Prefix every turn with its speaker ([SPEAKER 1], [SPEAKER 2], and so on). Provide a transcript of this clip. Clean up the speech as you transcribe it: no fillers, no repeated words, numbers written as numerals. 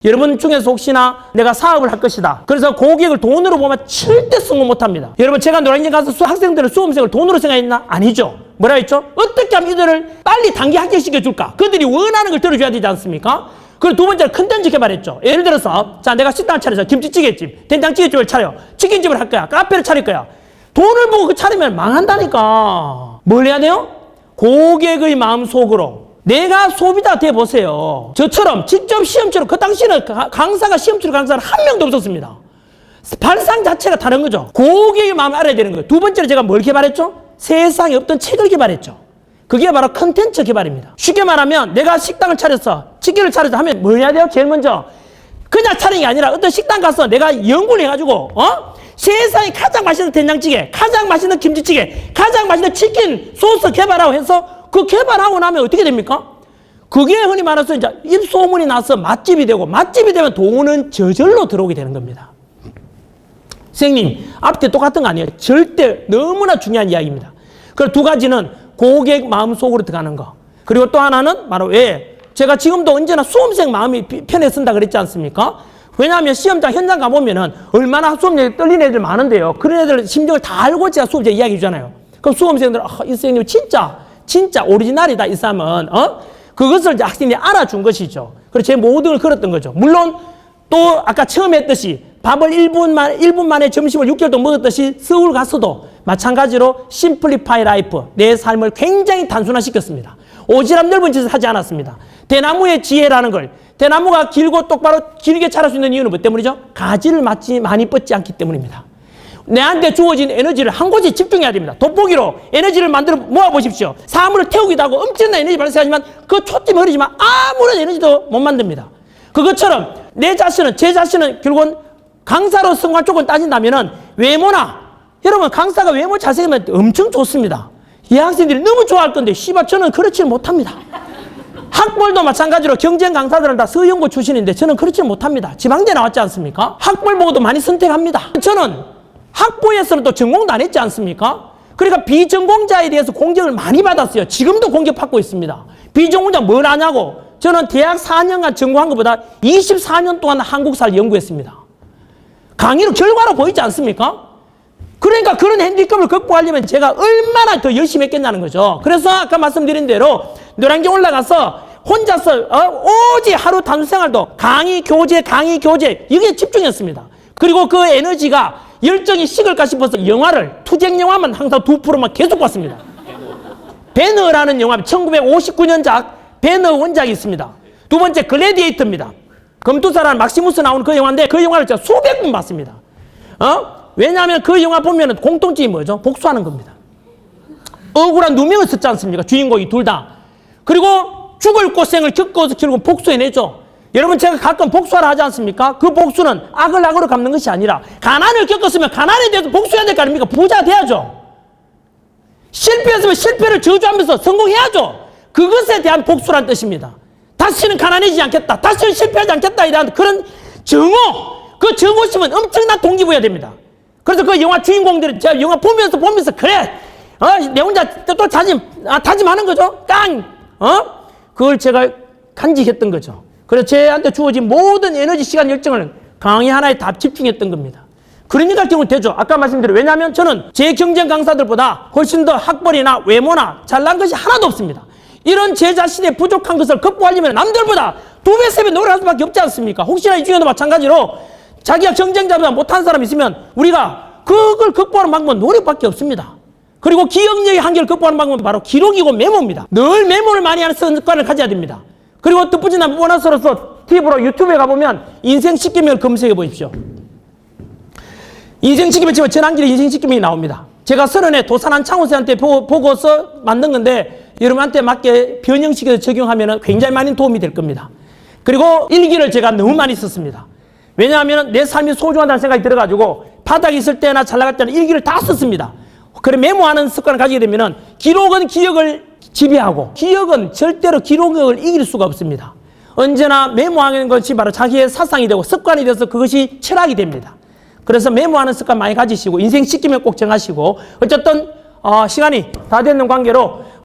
[SPEAKER 1] 여러분 중에서 혹시나 내가 사업을 할 것이다. 그래서 고객을 돈으로 보면 절대 성공 못합니다. 여러분 제가 노량진 가서 학생들은 수험생을 돈으로 생각했나? 아니죠. 뭐라 했죠? 어떻게 하면 이들을 빨리 단기 합격시켜 줄까? 그들이 원하는 걸 들어줘야 되지 않습니까? 그리고 두 번째로 컨텐츠 개발했죠. 예를 들어서 자 내가 식당을 차려서 김치찌개집, 된장찌개집을 차려, 치킨집을 할 거야, 카페를 차릴 거야. 돈을 보고 그 차리면 망한다니까. 뭘 해야 돼요? 고객의 마음속으로 내가 소비자 돼 보세요. 저처럼 직접 시험 치러 그 당시에는 강사가 시험 치러 강사는 한 명도 없었습니다. 발상 자체가 다른 거죠. 고객의 마음을 알아야 되는 거예요. 두 번째로 제가 뭘 개발했죠? 세상에 없던 책을 개발했죠. 그게 바로 컨텐츠 개발입니다. 쉽게 말하면 내가 식당을 차렸어, 치킨을 차려서 하면 뭐 해야 돼요? 제일 먼저 그냥 차리는 게 아니라 어떤 식당 가서 내가 연구를 해가지고 세상에 가장 맛있는 된장찌개, 가장 맛있는 김치찌개, 가장 맛있는 치킨 소스 개발하고 해서 그 개발하고 나면 어떻게 됩니까? 그게 흔히 말해서 이제 입소문이 나서 맛집이 되고, 맛집이 되면 돈은 저절로 들어오게 되는 겁니다. 선생님, 앞에 똑같은 거 아니에요? 절대 너무나 중요한 이야기입니다. 그 두 가지는 고객 마음속으로 들어가는 거. 그리고 또 하나는 바로 왜 제가 지금도 언제나 수험생 마음이 편에 쓴다 그랬지 않습니까? 왜냐하면 시험장 현장 가보면은 얼마나 수험생이 떨리는 애들 많은데요. 그런 애들 심정을 다 알고 제가 수험생 이야기 주잖아요. 그럼 수험생들, 이 선생님 진짜 오리지널이다, 이 사람은. 그것을 이제 학생이 알아준 것이죠. 그래서 제 모든 걸 걸었던 거죠. 물론 또 아까 처음에 했듯이 밥을 1분 만에 점심을 6개월 동안 먹었듯이 서울 가서도 마찬가지로 심플리파이 라이프, 내 삶을 굉장히 단순화시켰습니다. 오지랖 넓은 짓을 하지 않았습니다. 대나무의 지혜라는 걸, 대나무가 길고 똑바로 길게 자랄 수 있는 이유는 뭐 때문이죠? 가지를 많이 뻗지 않기 때문입니다. 내한테 주어진 에너지를 한 곳에 집중해야 됩니다. 돋보기로 에너지를 만들어 모아보십시오. 사물을 태우기도 하고 엄청난 에너지 발생하지만 그 초점이 흐르지만 아무런 에너지도 못 만듭니다. 그것처럼 제 자신은 결국은 강사로 성공 쪽을 따진다면은 외모나, 여러분 강사가 외모 잘생기면 엄청 좋습니다. 이 학생들이 너무 좋아할 건데 저는 그렇지는 못합니다. 학벌도 마찬가지로 경쟁 강사들은 다 서영고 출신인데 저는 그렇지는 못합니다. 지방대 나왔지 않습니까? 학벌 보고도 많이 선택합니다. 저는 학부에서는 또 전공도 안 했지 않습니까? 그러니까 비전공자에 대해서 공격을 많이 받았어요. 지금도 공격받고 있습니다. 비전공자 뭘 아냐고. 저는 대학 4년간 전공한 것보다 24년 동안 한국사를 연구했습니다. 강의로 결과로 보이지 않습니까? 그러니까 그런 핸디캡을 극복하려면 제가 얼마나 더 열심히 했겠냐는 거죠. 그래서 아까 말씀드린 대로 노량진 올라가서 혼자서 오직 하루 단순 생활도 강의, 교재 여기에 집중했습니다. 그리고 그 에너지가 열정이 식을까 싶어서 영화를, 투쟁 영화만 항상 2%만 계속 봤습니다. 배너라는 영화, 1959년작 배너 원작이 있습니다. 두 번째 글래디에이터입니다. 검투사라는 막시무스 나오는 그 영화인데 그 영화를 제가 수백 번 봤습니다. 왜냐하면 그 영화 보면 공통점이 뭐죠? 복수하는 겁니다. 억울한 누명을 썼지 않습니까? 주인공이 둘 다. 그리고 죽을 고생을 겪어서 결국 복수해내죠. 여러분 제가 가끔 복수하라 하지 않습니까? 그 복수는 악을 악으로 갚는 것이 아니라 가난을 겪었으면 가난에 대해서 복수해야 될 거 아닙니까? 부자 돼야죠. 실패했으면 실패를 저주하면서 성공해야죠. 그것에 대한 복수란 뜻입니다. 다시는 가난해지지 않겠다. 다시는 실패하지 않겠다. 이런 그런 정오, 그 정오심은 엄청난 동기부여가 됩니다. 그래서 그 영화 주인공들이 제가 영화 보면서 그래, 내 혼자 또 다짐하는 거죠. 그걸 제가 간직했던 거죠. 그래서 저한테 주어진 모든 에너지, 시간, 열정을 강의 하나에 다 집중했던 겁니다. 그러니까 경우 되죠. 아까 말씀드린, 왜냐하면 저는 제 경쟁 강사들보다 훨씬 더 학벌이나 외모나 잘난 것이 하나도 없습니다. 이런 제 자신의 부족한 것을 극복하려면 남들보다 2배, 3배 노력할 수밖에 없지 않습니까? 혹시나 이 중에도 마찬가지로 자기가 경쟁자보다 못한 사람이 있으면 우리가 그걸 극복하는 방법은 노력밖에 없습니다. 그리고 기억력의 한계를 극복하는 방법은 바로 기록이고 메모입니다. 늘 메모를 많이 하는 습관을 가져야 됩니다. 그리고 덧붙이나 보너스로서 팁으로 유튜브에 가보면 인생 10개명을 검색해 보십시오. 인생 10개명 치면 전환길에 인생 10개명이 나옵니다. 제가 30에 도산한 창호세한테 보고서 만든 건데 여러분한테 맞게 변형시켜서 적용하면 굉장히 많은 도움이 될 겁니다. 그리고 일기를 제가 너무 많이 썼습니다. 왜냐하면 내 삶이 소중하다는 생각이 들어가지고 바닥에 있을 때나 잘 나갈 때는 일기를 다 썼습니다. 그래 메모하는 습관을 가지게 되면 기록은 기억을 지배하고 기억은 절대로 기록을 이길 수가 없습니다. 언제나 메모하는 것이 바로 자기의 사상이 되고 습관이 돼서 그것이 철학이 됩니다. 그래서 메모하는 습관 많이 가지시고 인생 10개명 꼭 정하시고 어쨌든 시간이 다 됐는 관계로